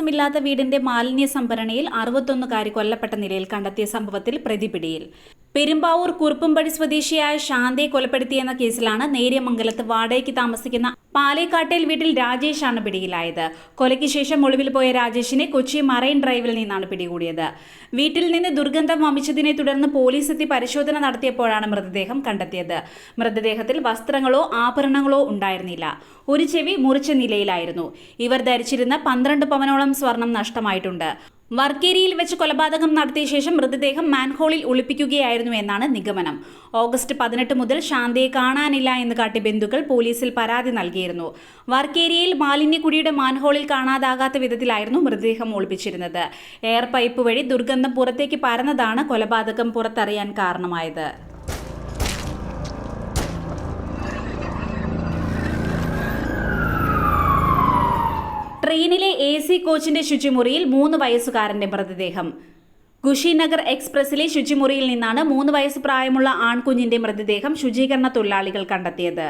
മേൽവിലാസമില്ലാത്ത വീടിന്റെ മാലിന്യ സംഭരണിയിൽ 61കാരി കൊല്ലപ്പെട്ട നിലയിൽ കണ്ടെത്തിയ സംഭവത്തിൽ പ്രതി പിടിയിൽ. പെരുമ്പാവൂർ കുറുപ്പുംപടി സ്വദേശിയായ ശാന്തയെ കൊലപ്പെടുത്തിയെന്ന കേസിലാണ് നേര്യമംഗലത്ത് വാടകയ്ക്ക് താമസിക്കുന്ന പാലേക്കാട്ടേൽ വീട്ടിൽ രാജേഷാണ് പിടിയിലായത്. കൊലയ്ക്ക് ശേഷം ഒളിവിൽ പോയ രാജേഷിനെ കൊച്ചി മറൈൻ ഡ്രൈവിൽ നിന്നാണ് പിടികൂടിയത്. വീട്ടിൽ നിന്ന് ദുർഗന്ധം വമിച്ചതിനെ തുടർന്ന് പോലീസ് എത്തി പരിശോധന നടത്തിയപ്പോഴാണ് മൃതദേഹം കണ്ടെത്തിയത്. മൃതദേഹത്തിൽ വസ്ത്രങ്ങളോ ആഭരണങ്ങളോ ഉണ്ടായിരുന്നില്ല. ഒരു ചെവി മുറിച്ച നിലയിലായിരുന്നു. ഇവർ ധരിച്ചിരുന്ന 12 പവനോളം സ്വർണം നഷ്ടമായിട്ടുണ്ട്. വർക്കേരിയിൽ വെച്ച് കൊലപാതകം നടത്തിയ ശേഷം മൃതദേഹം മാൻഹോളിൽ ഒളിപ്പിക്കുകയായിരുന്നു എന്നാണ് നിഗമനം. ഓഗസ്റ്റ് 18 മുതൽ ശാന്തയെ കാണാനില്ല എന്ന് കാട്ടി ബന്ധുക്കൾ പോലീസിൽ പരാതി നൽകിയിരുന്നു. വർക്കേരിയിൽ മാലിന്യക്കുഴിയുടെ മാൻഹോളിൽ കാണാതാകാത്ത വിധത്തിലായിരുന്നു മൃതദേഹം ഒളിപ്പിച്ചിരുന്നത്. എയർ പൈപ്പ് വഴി ദുർഗന്ധം പുറത്തേക്ക് പരന്നതാണ് കൊലപാതകം പുറത്തറിയാൻ കാരണമായത്. ട്രെയിനിലെ AC കോച്ചിന്റെ ശുചിമുറിയിൽ 3 വയസ്സുകാരന്റെ മൃതദേഹം. ഖുഷിനഗർ എക്സ്പ്രസിലെ ശുചിമുറിയിൽ നിന്നാണ് 3 വയസ്സ് പ്രായമുള്ള ആൺകുഞ്ഞിന്റെ മൃതദേഹം ശുചീകരണ തൊഴിലാളികൾ കണ്ടെത്തിയത്.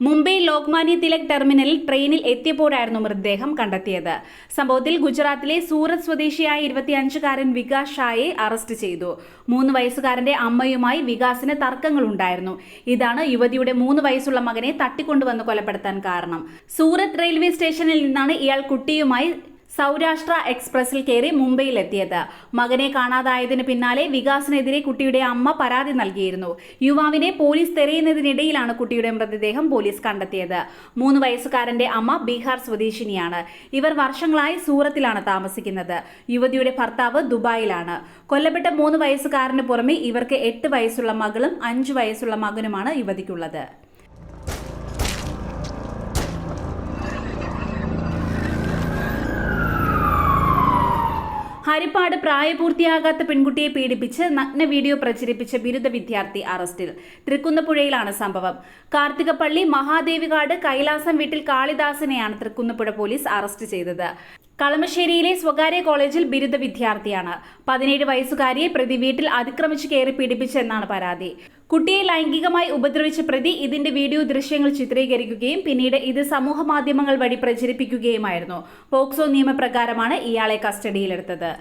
മുംബൈ ലോക്മാന്യ തിലക് ടെർമിനലിൽ ട്രെയിനിൽ എത്തിയപ്പോഴായിരുന്നു മൃതദേഹം കണ്ടെത്തിയത്. സംഭവത്തിൽ ഗുജറാത്തിലെ സൂറത്ത് സ്വദേശിയായ 25കാരൻ വികാസ് ഷായെ അറസ്റ്റ് ചെയ്തു. 3 വയസ്സുകാരന്റെ അമ്മയുമായി വികാസിന് തർക്കങ്ങളുണ്ടായിരുന്നു. ഇതാണ് യുവതിയുടെ 3 വയസ്സുള്ള മകനെ തട്ടിക്കൊണ്ടുവന്ന് കൊലപ്പെടുത്താൻ കാരണം. സൂറത്ത് റെയിൽവേ സ്റ്റേഷനിൽ നിന്നാണ് ഇയാൾ കുട്ടിയുമായി സൗരാഷ്ട്ര എക്സ്പ്രസിൽ കയറി മുംബൈയിലെത്തിയത്. മകനെ കാണാതായതിന് പിന്നാലെ വികാസിനെതിരെ കുട്ടിയുടെ അമ്മ പരാതി നൽകിയിരുന്നു. യുവാവിനെ പോലീസ് തെരയുന്നതിനിടയിലാണ് കുട്ടിയുടെ മൃതദേഹം പോലീസ് കണ്ടെത്തിയത്. 3 വയസ്സുകാരന്റെ അമ്മ ബീഹാർ സ്വദേശിനിയാണ്. ഇവർ വർഷങ്ങളായി സൂറത്തിലാണ് താമസിക്കുന്നത്. യുവതിയുടെ ഭർത്താവ് ദുബായിലാണ്. കൊല്ലപ്പെട്ട 3 വയസ്സുകാരന് പുറമെ ഇവർക്ക് 8 വയസ്സുള്ള മകളും 5 വയസ്സുള്ള മകനുമാണ് യുവതിക്കുള്ളത്. ഹരിപ്പാട് പ്രായപൂർത്തിയാകാത്ത പെൺകുട്ടിയെ പീഡിപ്പിച്ച് നഗ്ന വീഡിയോ പ്രചരിപ്പിച്ച ബിരുദ വിദ്യാർത്ഥി അറസ്റ്റിൽ. തൃക്കുന്നപ്പുഴയിലാണ് സംഭവം. കാർത്തികപ്പള്ളി മഹാദേവികാട് കൈലാസം വീട്ടിൽ കാളിദാസനെയാണ് തൃക്കുന്നപ്പുഴ പോലീസ് അറസ്റ്റ് ചെയ്തത്. കളമശ്ശേരിയിലെ സ്വകാര്യ കോളേജിൽ ബിരുദ വിദ്യാർത്ഥിയാണ്. 17 വയസ്സുകാരിയെ പ്രതി വീട്ടിൽ അതിക്രമിച്ച് കയറി പീഡിപ്പിച്ചെന്നാണ് പരാതി. കുട്ടിയെ ലൈംഗികമായി ഉപദ്രവിച്ച പ്രതി ഇതിന്റെ വീഡിയോ ദൃശ്യങ്ങൾ ചിത്രീകരിക്കുകയും പിന്നീട് ഇത് സമൂഹ മാധ്യമങ്ങൾ വഴി പ്രചരിപ്പിക്കുകയുമായിരുന്നു. പോക്സോ നിയമപ്രകാരമാണ് ഇയാളെ കസ്റ്റഡിയിലെടുത്തത്.